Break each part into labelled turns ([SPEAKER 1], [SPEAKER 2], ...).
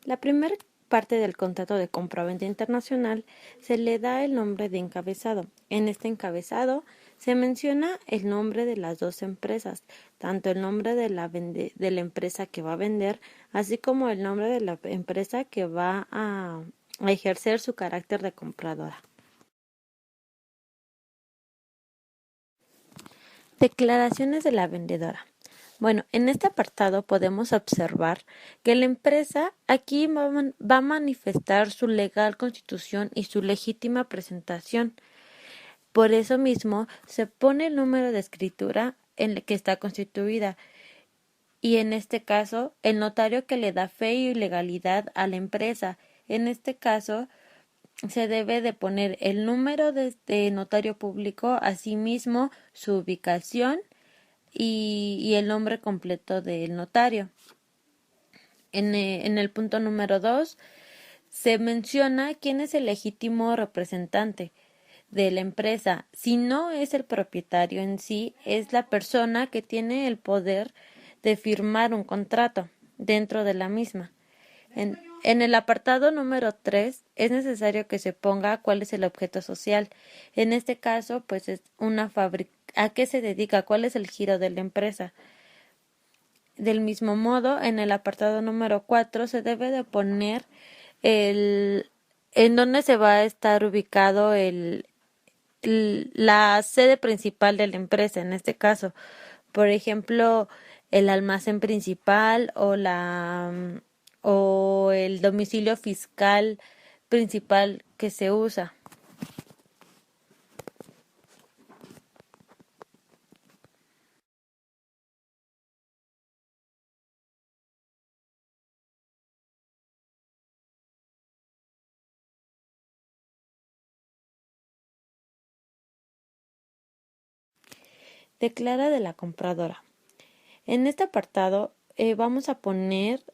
[SPEAKER 1] La primera parte del contrato de compraventa internacional se le da el nombre de encabezado. En este encabezado se menciona el nombre de las dos empresas, tanto el nombre de la empresa que va a vender, así como el nombre de la empresa que va a ejercer su carácter de compradora. Declaraciones de la vendedora. Bueno, en este apartado podemos observar que la empresa aquí va a manifestar su legal constitución y su legítima presentación. Por eso mismo se pone el número de escritura en el que está constituida y en este caso el notario que le da fe y legalidad a la empresa. En este caso se debe de poner el número de notario público, asimismo su ubicación y el nombre completo del notario. En el punto número 2 se menciona quién es el legítimo representante de la empresa. Si no es el propietario en sí, es la persona que tiene el poder de firmar un contrato dentro de la misma. En el apartado número 3 es necesario que se ponga cuál es el objeto social. En este caso, pues es una fábrica. ¿A qué se dedica? ¿Cuál es el giro de la empresa? Del mismo modo, en el apartado número 4 se debe de poner el en dónde se va a estar ubicado la sede principal de la empresa, en este caso, por ejemplo, el almacén principal o el domicilio fiscal principal que se usa. Declara de la compradora. En este apartado vamos a poner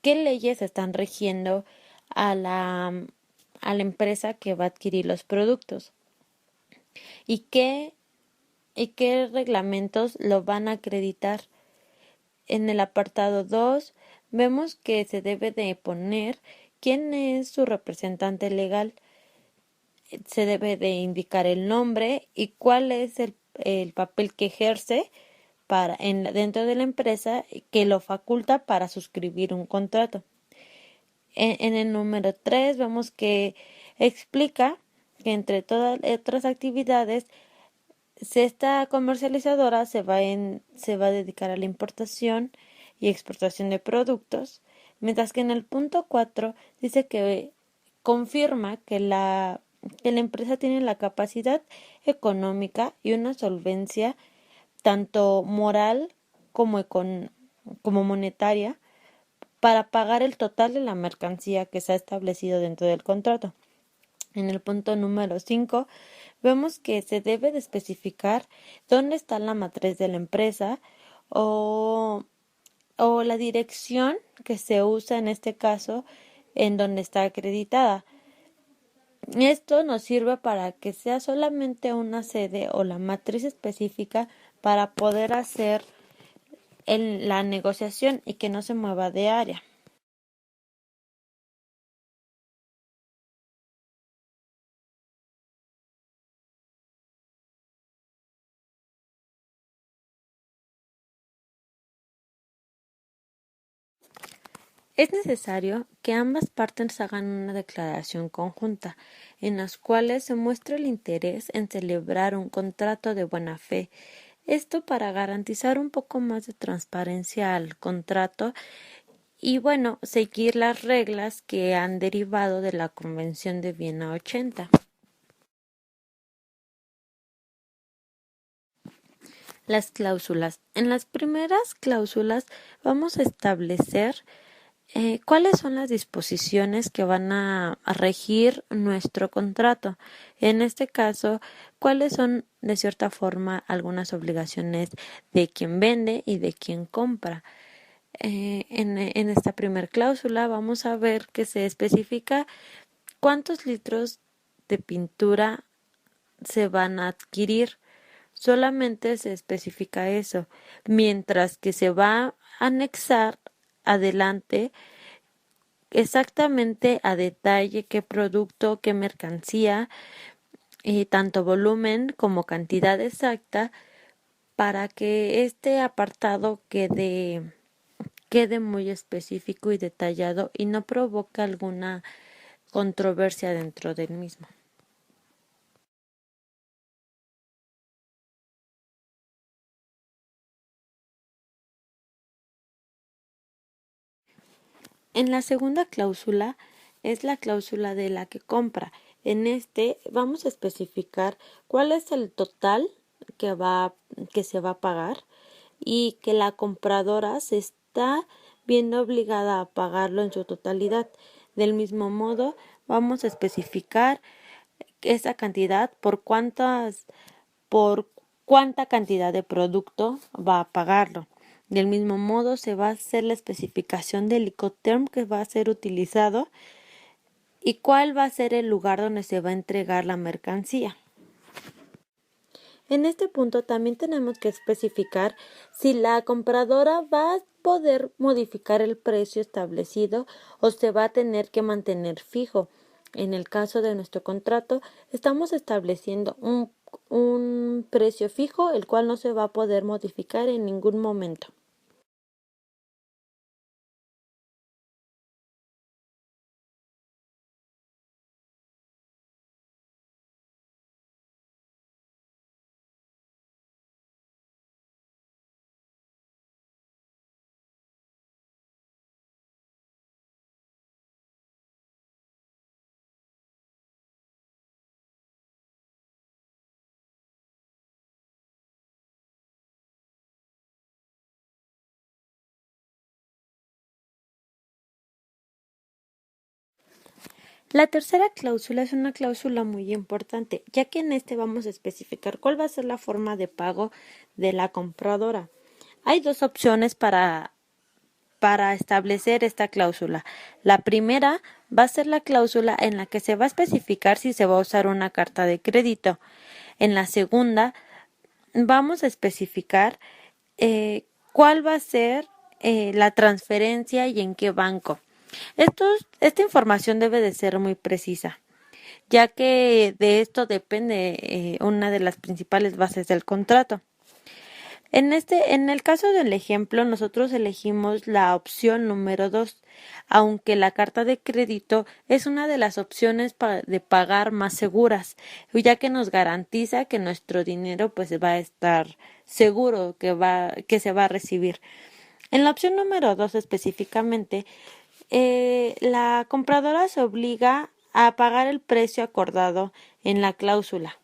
[SPEAKER 1] qué leyes están rigiendo a a la empresa que va a adquirir los productos y qué reglamentos lo van a acreditar. En el apartado 2 vemos que se debe de poner quién es su representante legal, se debe de indicar el nombre y cuál es el papel que ejerce dentro de la empresa que lo faculta para suscribir un contrato. En el número 3 vemos que explica que entre todas otras actividades, esta comercializadora se va a dedicar a la importación y exportación de productos, mientras que en el punto 4 dice que confirma que la empresa tiene la capacidad económica y una solvencia tanto moral como monetaria para pagar el total de la mercancía que se ha establecido dentro del contrato. En el punto número 5 vemos que se debe de especificar dónde está la matriz de la empresa o, o la dirección que se usa en este caso en donde está acreditada. Esto nos sirve para que sea solamente una sede o la matriz específica para poder hacer la negociación y que no se mueva de área. Es necesario que ambas partes hagan una declaración conjunta, en las cuales se muestre el interés en celebrar un contrato de buena fe. Esto para garantizar un poco más de transparencia al contrato y, bueno, seguir las reglas que han derivado de la Convención de Viena 80. Las cláusulas. En las primeras cláusulas vamos a establecer cuáles son las disposiciones que van a regir nuestro contrato. En este caso, cuáles son de cierta forma algunas obligaciones de quien vende y de quien compra. En esta primera cláusula vamos a ver que se especifica cuántos litros de pintura se van a adquirir. Solamente se especifica eso, mientras que se va a anexar adelante exactamente a detalle qué producto, qué mercancía, y tanto volumen como cantidad exacta para que este apartado quede muy específico y detallado y no provoque alguna controversia dentro del mismo. En la segunda cláusula es la cláusula de la que compra. En este vamos a especificar cuál es el total que que se va a pagar y que la compradora se está viendo obligada a pagarlo en su totalidad. Del mismo modo, vamos a especificar esa cantidad por cuánta cantidad de producto va a pagarlo. Del mismo modo, se va a hacer la especificación del Incoterm que va a ser utilizado y cuál va a ser el lugar donde se va a entregar la mercancía. En este punto también tenemos que especificar si la compradora va a poder modificar el precio establecido o se va a tener que mantener fijo. En el caso de nuestro contrato, estamos estableciendo un precio fijo, el cual no se va a poder modificar en ningún momento. La tercera cláusula es una cláusula muy importante, ya que en este vamos a especificar cuál va a ser la forma de pago de la compradora. Hay dos opciones para establecer esta cláusula. La primera va a ser la cláusula en la que se va a especificar si se va a usar una carta de crédito. En la segunda, vamos a especificar cuál va a ser la transferencia y en qué banco. Esta información debe de ser muy precisa, ya que de esto depende una de las principales bases del contrato. En el caso del ejemplo, nosotros elegimos la opción número 2, aunque la carta de crédito es una de las opciones de pagar más seguras, ya que nos garantiza que nuestro dinero pues va a estar seguro que se va a recibir. En la opción número 2 específicamente, la compradora se obliga a pagar el precio acordado en la cláusula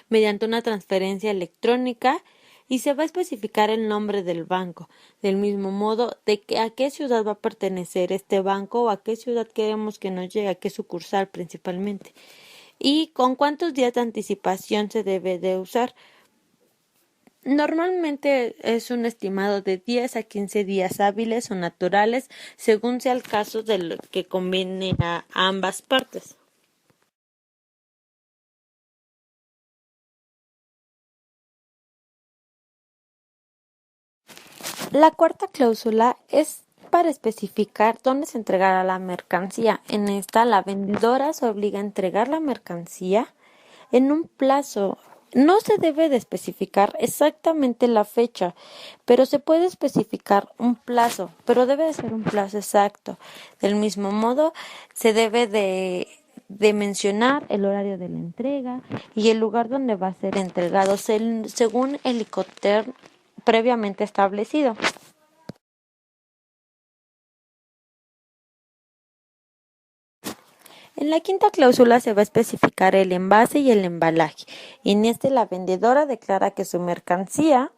[SPEAKER 1] mediante una transferencia electrónica y se va a especificar el nombre del banco, del mismo modo de que a qué ciudad va a pertenecer este banco o a qué ciudad queremos que nos llegue, a qué sucursal principalmente, y con cuántos días de anticipación se debe de usar. Normalmente es un estimado de 10 a 15 días hábiles o naturales, según sea el caso de lo que conviene a ambas partes. La cuarta cláusula es para especificar dónde se entregará la mercancía. En esta, la vendedora se obliga a entregar la mercancía en un plazo. No se debe de especificar exactamente la fecha, pero se puede especificar un plazo, pero debe de ser un plazo exacto. Del mismo modo, se debe de mencionar el horario de la entrega y el lugar donde va a ser entregado según el Incoterm previamente establecido. En la quinta cláusula se va a especificar el envase y el embalaje. En este la vendedora declara que su mercancía,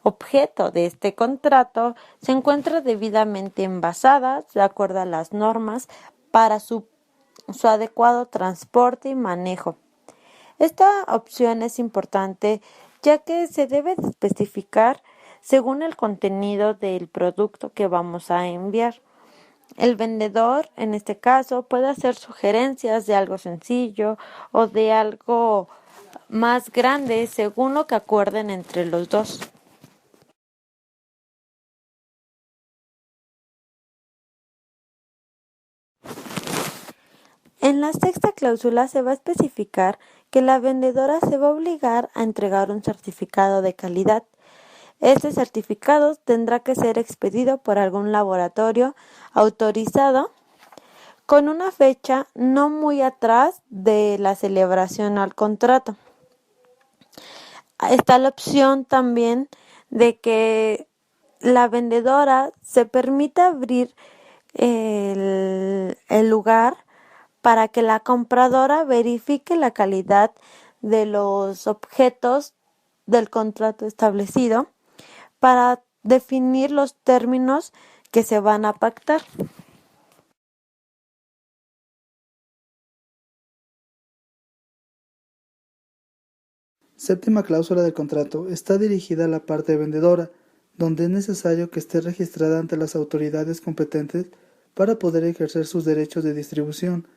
[SPEAKER 1] objeto de este contrato, se encuentra debidamente envasada de acuerdo a las normas para su adecuado transporte y manejo. Esta opción es importante ya que se debe de especificar según el contenido del producto que vamos a enviar. El vendedor, en este caso, puede hacer sugerencias de algo sencillo o de algo más grande según lo que acuerden entre los dos. En la sexta cláusula se va a especificar que la vendedora se va a obligar a entregar un certificado de calidad. Este certificado tendrá que ser expedido por algún laboratorio autorizado con una fecha no muy atrás de la celebración al contrato. Está la opción también de que la vendedora se permita abrir el lugar para que la compradora verifique la calidad de los objetos del contrato establecido para definir los términos que se van a pactar.
[SPEAKER 2] Séptima cláusula del contrato está dirigida a la parte vendedora, donde es necesario que esté registrada ante las autoridades competentes para poder ejercer sus derechos de distribución.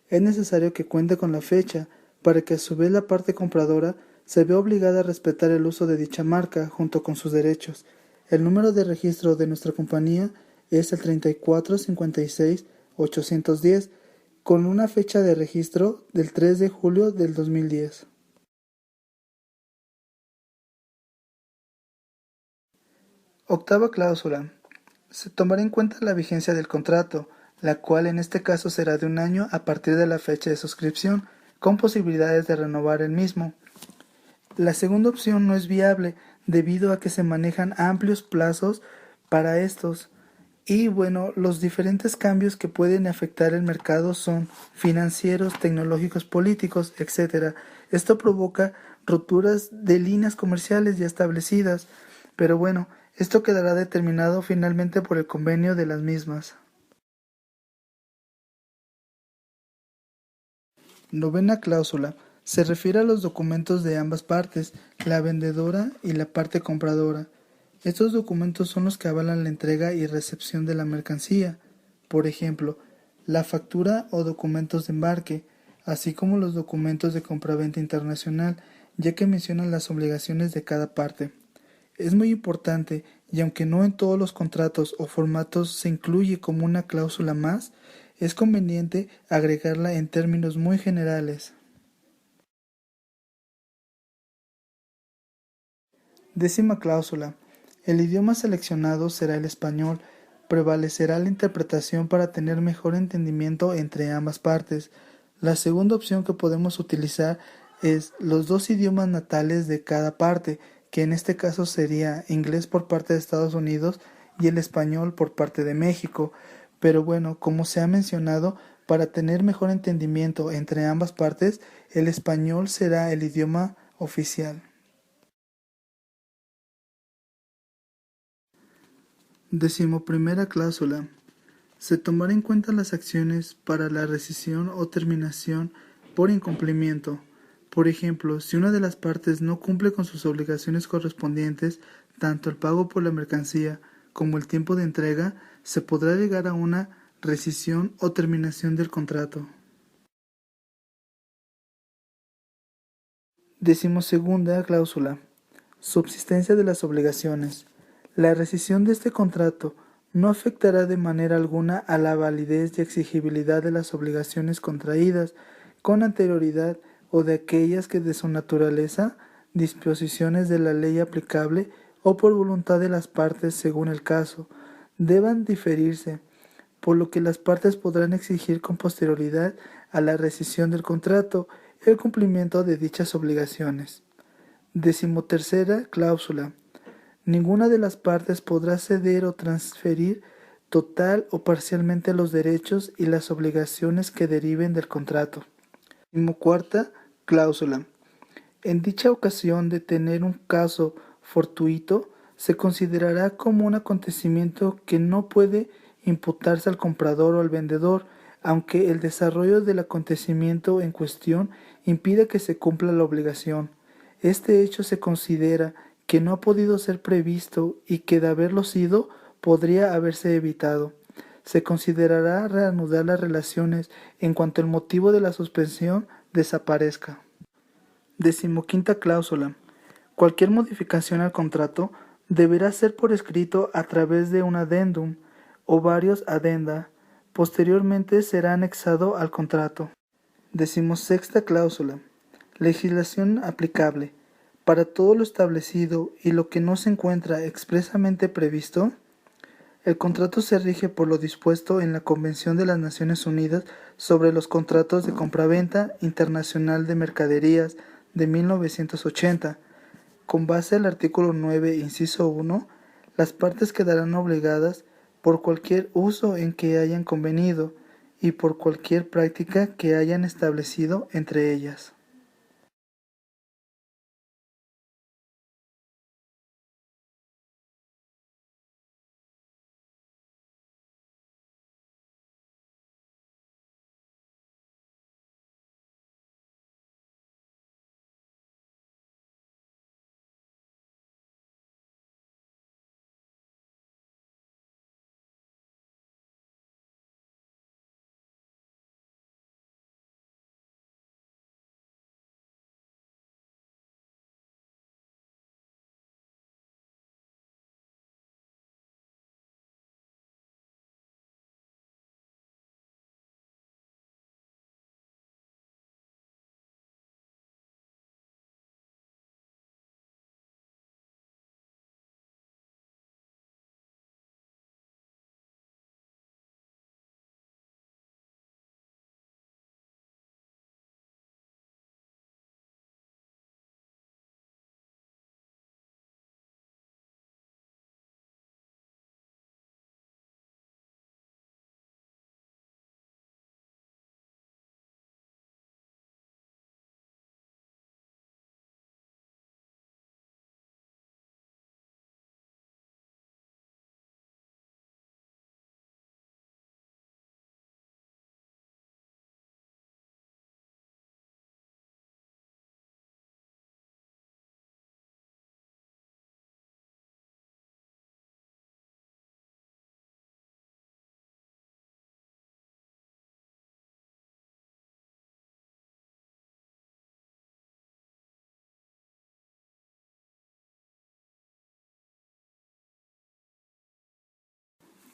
[SPEAKER 2] Es necesario que cuente con la fecha, para que a su vez la parte compradora se vea obligada a respetar el uso de dicha marca junto con sus derechos. El número de registro de nuestra compañía es el 3456-810, con una fecha de registro del 3 de julio del 2010. Octava cláusula. Se tomará en cuenta la vigencia del contrato, la cual en este caso será de 1 año a partir de la fecha de suscripción, con posibilidades de renovar el mismo. La segunda opción no es viable debido a que se manejan amplios plazos para estos. Y bueno, los diferentes cambios que pueden afectar el mercado son financieros, tecnológicos, políticos, etc. Esto provoca rupturas de líneas comerciales ya establecidas, pero bueno, esto quedará determinado finalmente por el convenio de las mismas. Novena cláusula. Se refiere a los documentos de ambas partes, la vendedora y la parte compradora. Estos documentos son los que avalan la entrega y recepción de la mercancía, por ejemplo, la factura o documentos de embarque, así como los documentos de compraventa internacional, ya que mencionan las obligaciones de cada parte. Es muy importante, y aunque no en todos los contratos o formatos se incluye como una cláusula más, es conveniente agregarla en términos muy generales. Décima cláusula. El idioma seleccionado será el español. Prevalecerá la interpretación para tener mejor entendimiento entre ambas partes. La segunda opción que podemos utilizar es los dos idiomas natales de cada parte, que en este caso sería inglés por parte de Estados Unidos y el español por parte de México. Pero bueno, como se ha mencionado, para tener mejor entendimiento entre ambas partes, el español será el idioma oficial. Decimoprimera cláusula. Se tomará en cuenta las acciones para la rescisión o terminación por incumplimiento. Por ejemplo, si una de las partes no cumple con sus obligaciones correspondientes, tanto el pago por la mercancía como el tiempo de entrega, se podrá llegar a una rescisión o terminación del contrato. Decimosegunda cláusula. Subsistencia de las obligaciones. La rescisión de este contrato no afectará de manera alguna a la validez y exigibilidad de las obligaciones contraídas con anterioridad o de aquellas que de su naturaleza, disposiciones de la ley aplicable o por voluntad de las partes según el caso, deban diferirse, por lo que las partes podrán exigir con posterioridad a la rescisión del contrato el cumplimiento de dichas obligaciones. Decimotercera cláusula. Ninguna de las partes podrá ceder o transferir total o parcialmente los derechos y las obligaciones que deriven del contrato. Decimocuarta cláusula. En dicha ocasión de tener un caso fortuito, se considerará como un acontecimiento que no puede imputarse al comprador o al vendedor, aunque el desarrollo del acontecimiento en cuestión impida que se cumpla la obligación. Este hecho se considera que no ha podido ser previsto y que de haberlo sido podría haberse evitado. Se considerará reanudar las relaciones en cuanto el motivo de la suspensión desaparezca. Decimoquinta cláusula. Cualquier modificación al contrato deberá ser por escrito a través de un adendum o varios adenda. Posteriormente será anexado al contrato. 16ª cláusula. Legislación aplicable. Para todo lo establecido y lo que no se encuentra expresamente previsto, el contrato se rige por lo dispuesto en la Convención de las Naciones Unidas sobre los contratos de compraventa internacional de mercaderías de 1980. Con base al artículo 9, inciso 1, las partes quedarán obligadas por cualquier uso en que hayan convenido y por cualquier práctica que hayan establecido entre ellas.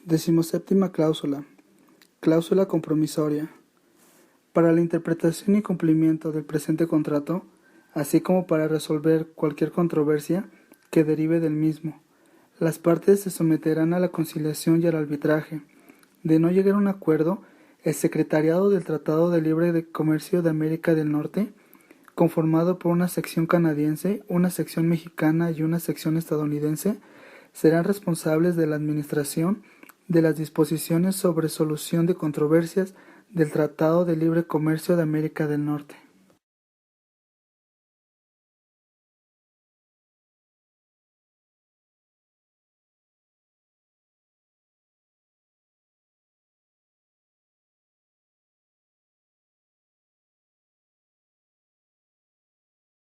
[SPEAKER 2] Decimoséptima cláusula. Cláusula compromisoria. Para la interpretación y cumplimiento del presente contrato, así como para resolver cualquier controversia que derive del mismo, las partes se someterán a la conciliación y al arbitraje. De no llegar a un acuerdo, el Secretariado del Tratado de Libre Comercio de América del Norte, conformado por una sección canadiense, una sección mexicana y una sección estadounidense, serán responsables de la administración de las disposiciones sobre solución de controversias del Tratado de Libre Comercio de América del Norte.